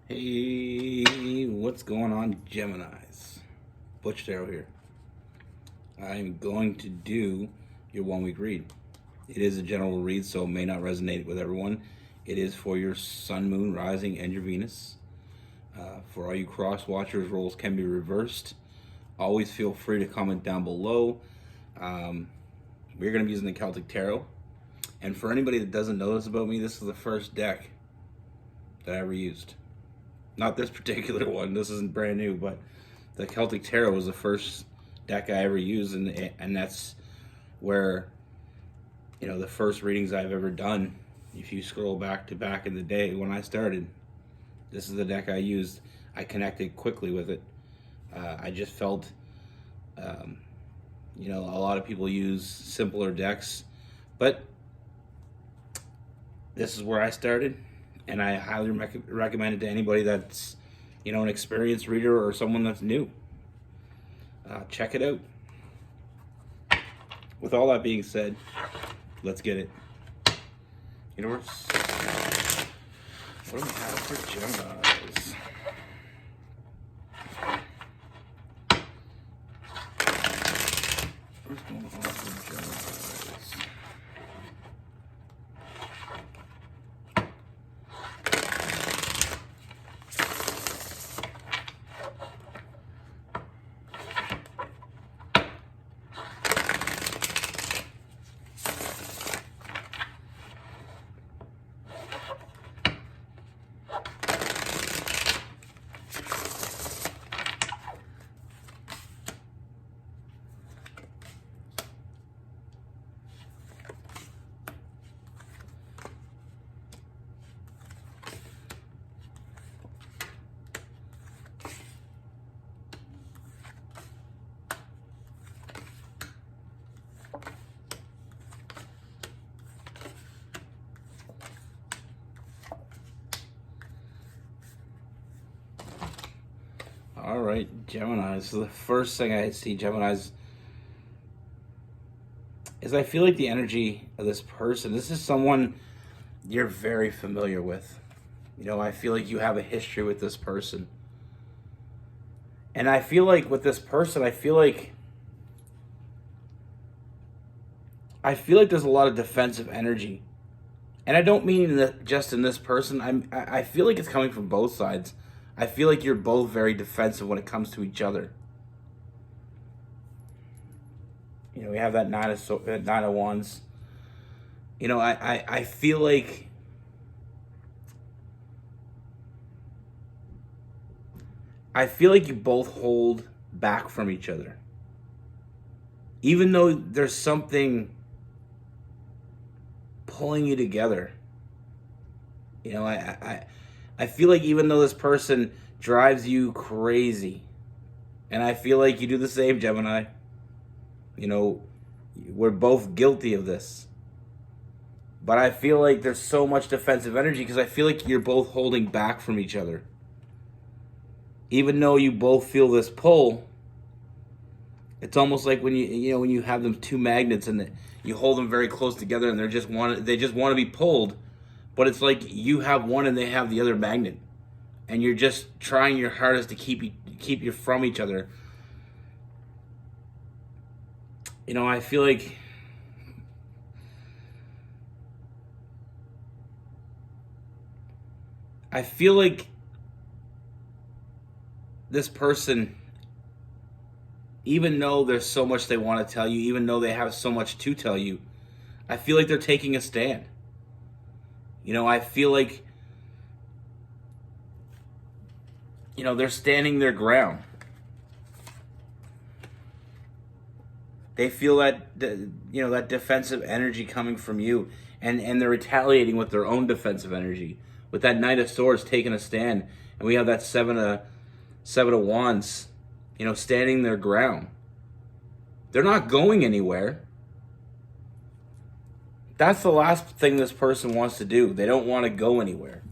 Hey, what's going on, Geminis? Butch here. I'm going to do your 1 week read. It is a general read, so it may not resonate with everyone. It is for your Sun, Moon, Rising, and your Venus. For all you cross watchers, roles can be reversed. Always feel free to comment down below. We're going to be using the Celtic Tarot. And for anybody that doesn't know this about me, this is the first deck that I ever used. Not this particular one, this isn't brand new, but the Celtic Tarot was the first deck I ever used, and that's where, the first readings I've ever done, if you scroll back in the day when I started, this is the deck I used. I connected quickly with it. I just felt, a lot of people use simpler decks, but this is where I started. And I highly recommend it to anybody that's, an experienced reader or someone that's new. Check it out. With all that being said, let's get it. Universe, what do we have for Geminis? What's going on for Geminis? All right, Gemini. So the first thing I see, Geminis, is I feel like the energy of this person, this is someone you're very familiar with. I feel like you have a history with this person. And I feel like with this person, I feel like there's a lot of defensive energy. And I don't mean that just in this person. I feel like it's coming from both sides. I feel like you're both very defensive when it comes to each other. We have that nine of wands. I feel like you both hold back from each other. Even though there's something pulling you together. I feel like even though this person drives you crazy, and I feel like you do the same, Gemini, we're both guilty of this. But I feel like there's so much defensive energy because I feel like you're both holding back from each other. Even though you both feel this pull, it's almost like when you have them two magnets and you hold them very close together and they just want to be pulled. But it's like you have one and they have the other magnet. And you're just trying your hardest to keep you from each other. I feel like this person, even though there's so much they want to tell you, even though they have so much to tell you, I feel like they're taking a stand. I feel like, they're standing their ground. They feel that, that defensive energy coming from you, and they're retaliating with their own defensive energy. With that Knight of Swords taking a stand, and we have that Seven of Wands, standing their ground. They're not going anywhere. That's the last thing this person wants to do. They don't want to go anywhere.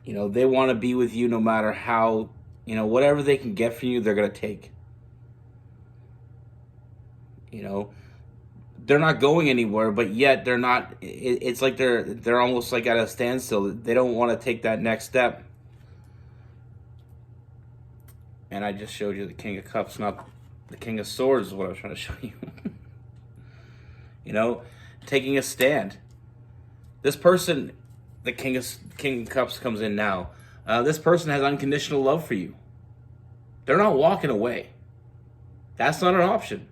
They want to be with you no matter how, whatever they can get from you, they're going to take. they're not going anywhere, but yet they're not. It's like they're almost like at a standstill. They don't want to take that next step. And I just showed you the King of Cups, not the King of Swords is what I was trying to show you. You know, taking a stand. This person, the King of Cups comes in now. This person has unconditional love for you. They're not walking away. That's not an option.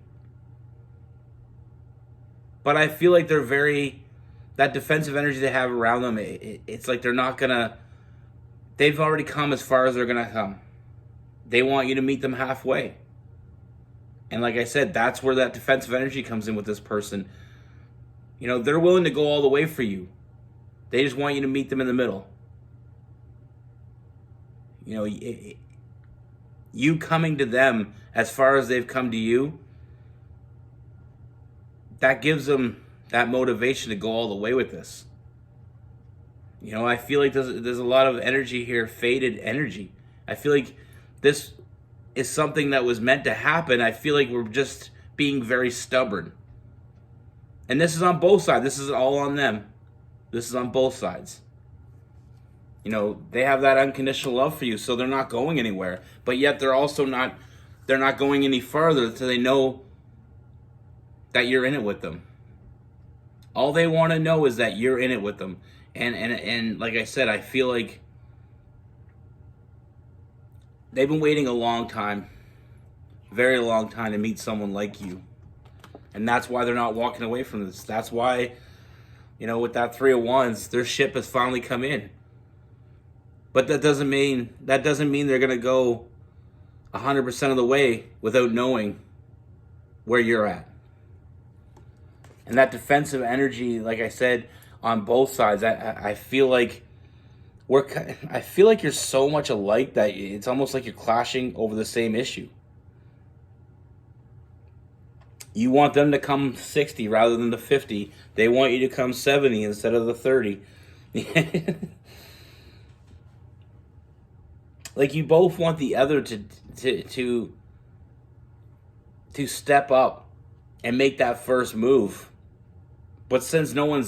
But I feel like that defensive energy they have around them, it's like they're not gonna, they've already come as far as they're gonna come. They want you to meet them halfway. And like I said, that's where that defensive energy comes in with this person. You know, they're willing to go all the way for you. They just want you to meet them in the middle. You know, you coming to them as far as they've come to you, that gives them that motivation to go all the way with this. You know, I feel like there's a lot of energy here, fated energy. I feel like this is something that was meant to happen. I feel like we're just being very stubborn. And this is on both sides. This is all on them. This is on both sides. You know, they have that unconditional love for you, so they're not going anywhere. But yet they're also not going any further until they know that you're in it with them. All they want to know is that you're in it with them. And like I said, I feel like they've been waiting a long time, very long time, to meet someone like you. And that's why they're not walking away from this. That's why, you know, with that 3 of Wands, their ship has finally come in. But that doesn't mean they're going to go 100% of the way without knowing where you're at. And that defensive energy, like I said, on both sides, I feel like you're so much alike that it's almost like you're clashing over the same issue. You want them to come 60 rather than the 50. They want you to come 70 instead of the 30. Like, you both want the other to step up and make that first move. But since no one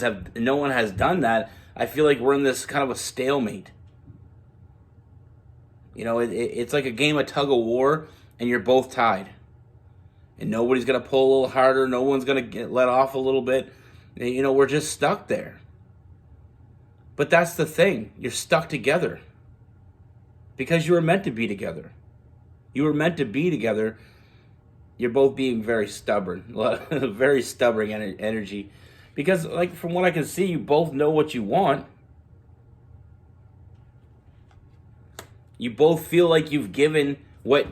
has done that, I feel like we're in this kind of a stalemate. You know, it's like a game of tug of war, and you're both tied. And nobody's going to pull a little harder. No one's going to get let off a little bit. You know, we're just stuck there. But that's the thing. You're stuck together. Because you were meant to be together. You were meant to be together. You're both being very stubborn. Very stubborn energy. Because, like, from what I can see, you both know what you want. You both feel like you've given what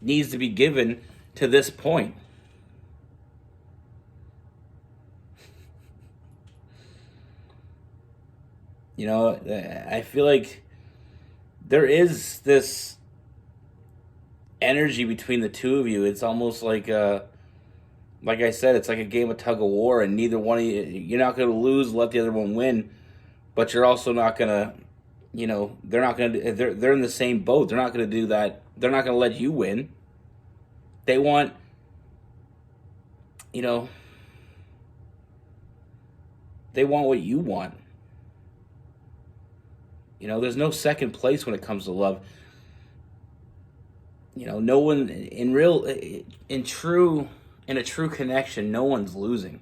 needs to be given to this point. You know, I feel like there is this energy between the two of you. It's almost like I said, it's like a game of tug of war, and neither one of you, you're not going to lose, let the other one win, but you're also not going to, you know, they're in the same boat. They're not going to do that. They're not going to let you win. They want, you know, they want what you want. You know, there's no second place when it comes to love. You know, no one in a true connection, no one's losing.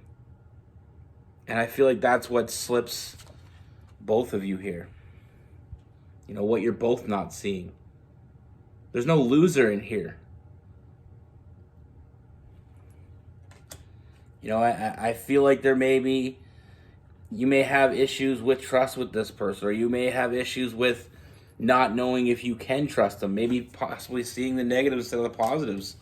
And I feel like that's what slips both of you here. You know, what you're both not seeing. There's no loser in here. You know, I feel like you may have issues with trust with this person, or you may have issues with not knowing if you can trust them, maybe possibly seeing the negatives instead of the positives.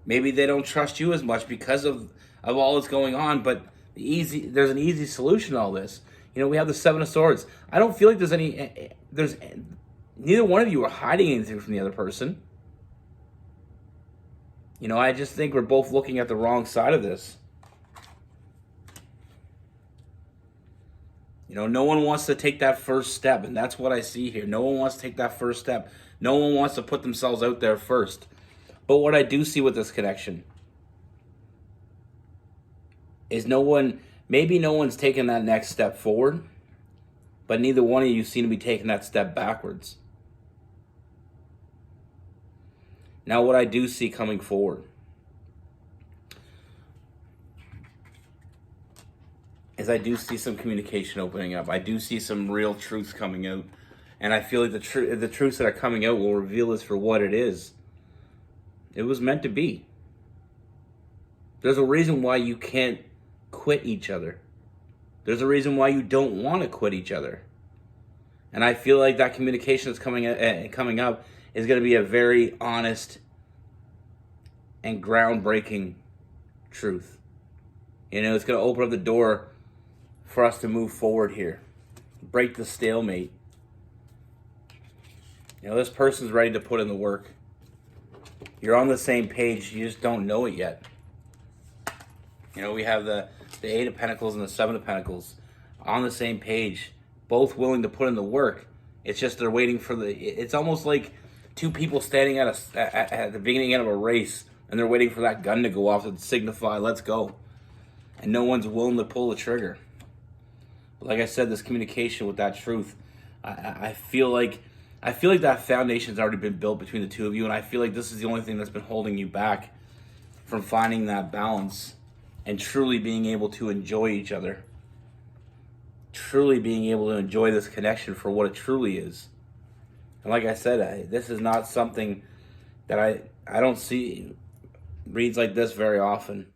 Maybe they don't trust you as much because of all that's going on, but there's an easy solution to all this. You know, we have the 7 of Swords. I don't feel like neither one of you are hiding anything from the other person. You know, I just think we're both looking at the wrong side of this. You know, no one wants to take that first step, and that's what I see here. No one wants to take that first step. No one wants to put themselves out there first. But what I do see with this connection, is maybe no one's taken that next step forward, but neither one of you seem to be taking that step backwards. Now, what I do see coming forward is I do see some communication opening up. I do see some real truths coming out. And I feel like the truths that are coming out will reveal this for what it is. It was meant to be. There's a reason why you can't quit each other. There's a reason why you don't want to quit each other. And I feel like that communication that's coming up is going to be a very honest and groundbreaking truth. You know, it's going to open up the door for us to move forward here. Break the stalemate. You know, this person's ready to put in the work. You're on the same page, you just don't know it yet. You know, we have the Eight of Pentacles and the Seven of Pentacles on the same page, both willing to put in the work. It's just they're waiting for it's almost like two people standing at the beginning of a race, and they're waiting for that gun to go off to signify, let's go. And no one's willing to pull the trigger. But like I said, this communication with that truth, I feel like that foundation's already been built between the two of you, and I feel like this is the only thing that's been holding you back from finding that balance and truly being able to enjoy each other. Truly being able to enjoy this connection for what it truly is. And like I said, this is not something that I don't see reads like this very often.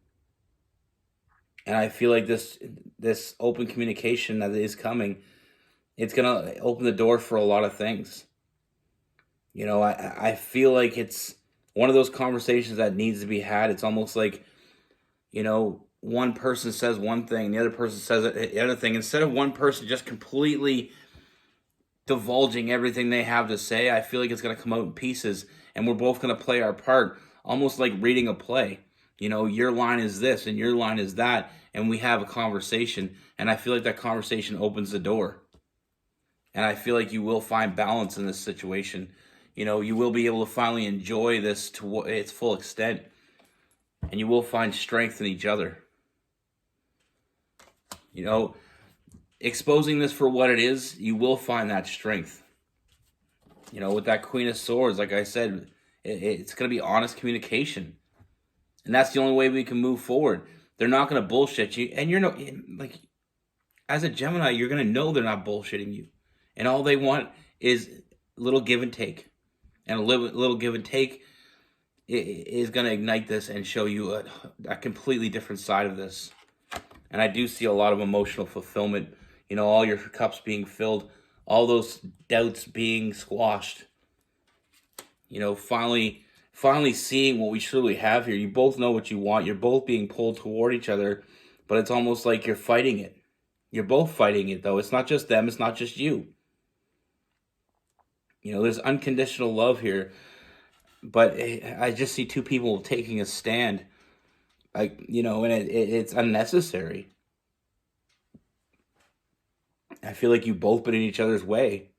And I feel like this open communication that is coming, it's going to open the door for a lot of things. You know, I feel like it's one of those conversations that needs to be had. It's almost like, you know, one person says one thing, the other person says the other thing. Instead of one person just completely divulging everything they have to say, I feel like it's going to come out in pieces, and we're both going to play our part, almost like reading a play. You know, your line is this and your line is that, and we have a conversation, and I feel like that conversation opens the door. And I feel like you will find balance in this situation. You know, you will be able to finally enjoy this to its full extent, and you will find strength in each other. You know, exposing this for what it is, you will find that strength. You know, with that Queen of Swords, like I said, it's going to be honest communication. And that's the only way we can move forward. They're not going to bullshit you. And you're not, like, as a Gemini, you're going to know they're not bullshitting you. And all they want is a little give and take. And a little give and take is going to ignite this and show you a completely different side of this. And I do see a lot of emotional fulfillment. You know, all your cups being filled, all those doubts being squashed. You know, finally seeing what we truly have here. You both know what you want. You're both being pulled toward each other, but it's almost like you're fighting it. You're both fighting it, though. It's not just them. It's not just you. You know, there's unconditional love here, but I just see two people taking a stand. Like, you know, and it's unnecessary. I feel like you've both been in each other's way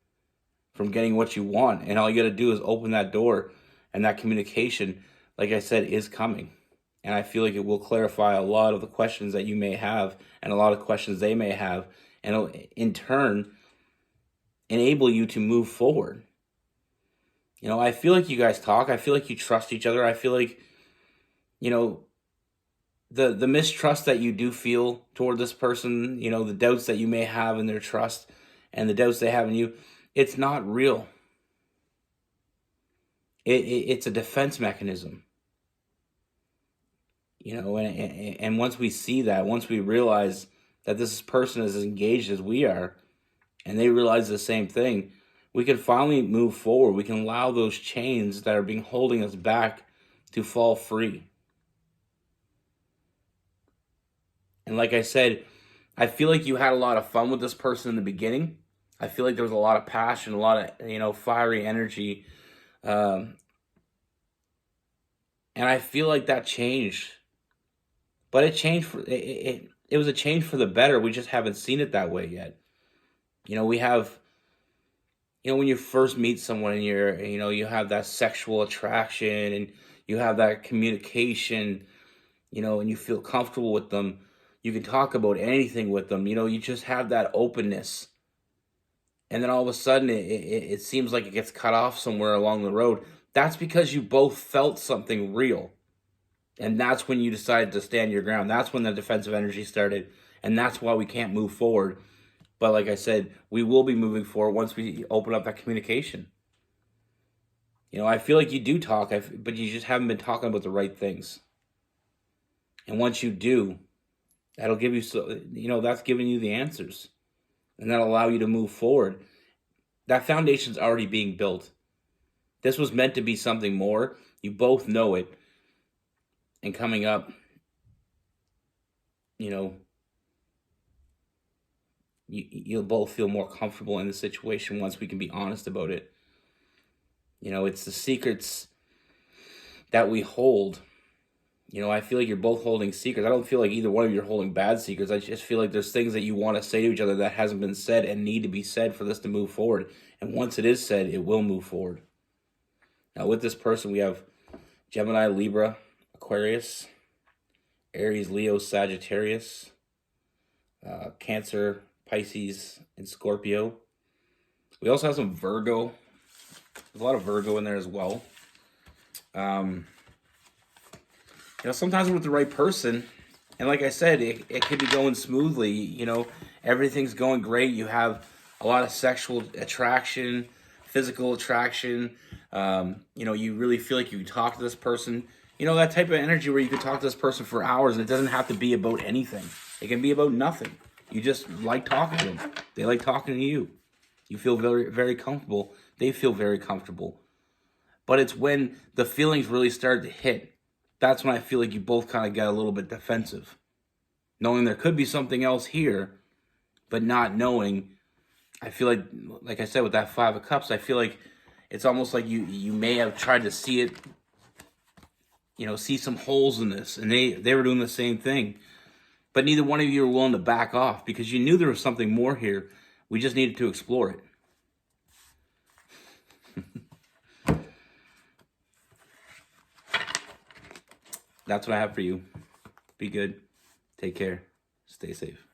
from getting what you want, and all you got to do is open that door, and that communication, like I said, is coming. And I feel like it will clarify a lot of the questions that you may have, and a lot of questions they may have, and it'll, in turn, enable you to move forward. You know, I feel like you guys talk. I feel like you trust each other. I feel like, you know, the mistrust that you do feel toward this person, you know, the doubts that you may have in their trust and the doubts they have in you, it's not real. It's a defense mechanism. You know, and once we see that, once we realize that this person is as engaged as we are, and they realize the same thing, we can finally move forward. We can allow those chains that are being holding us back to fall free. And like I said, I feel like you had a lot of fun with this person in the beginning. I feel like there was a lot of passion, a lot of, you know, fiery energy. And I feel like that changed. But it changed for it was a change for the better. We just haven't seen it that way yet. You know, we have, you know, when you first meet someone and you have that sexual attraction and you have that communication, you know, and you feel comfortable with them. You can talk about anything with them. You know, you just have that openness. And then all of a sudden, it seems like it gets cut off somewhere along the road. That's because you both felt something real. And that's when you decided to stand your ground. That's when the defensive energy started. And that's why we can't move forward. But like I said, we will be moving forward once we open up that communication. You know, I feel like you do talk, but you just haven't been talking about the right things. And once you do, that'll give you, that's giving you the answers. And that'll allow you to move forward. That foundation's already being built. This was meant to be something more. You both know it. And coming up, you'll both feel more comfortable in the situation once we can be honest about it. It's the secrets that we hold. I feel like you're both holding secrets. I don't feel like either one of you are holding bad secrets. I just feel like there's things that you want to say to each other that hasn't been said and need to be said for this to move forward. And once it is said, it will move forward. Now, with this person, we have Gemini, Libra, Aquarius, Aries, Leo, Sagittarius, Cancer, Pisces, and Scorpio. We also have some Virgo. There's a lot of Virgo in there as well. Sometimes with the right person, and like I said, it could be going smoothly. Everything's going great. You have a lot of sexual attraction, physical attraction. You really feel like you can talk to this person. That type of energy where you can talk to this person for hours, and it doesn't have to be about anything. It can be about nothing. You just like talking to them. They like talking to you. You feel very, very comfortable. They feel very comfortable. But it's when the feelings really start to hit. That's when I feel like you both kind of get a little bit defensive. Knowing there could be something else here, but not knowing. I feel like I said, with that Five of Cups, I feel like it's almost like you may have tried to see it, see some holes in this. And they were doing the same thing. But neither one of you were willing to back off because you knew there was something more here. We just needed to explore it. That's what I have for you. Be good. Take care. Stay safe.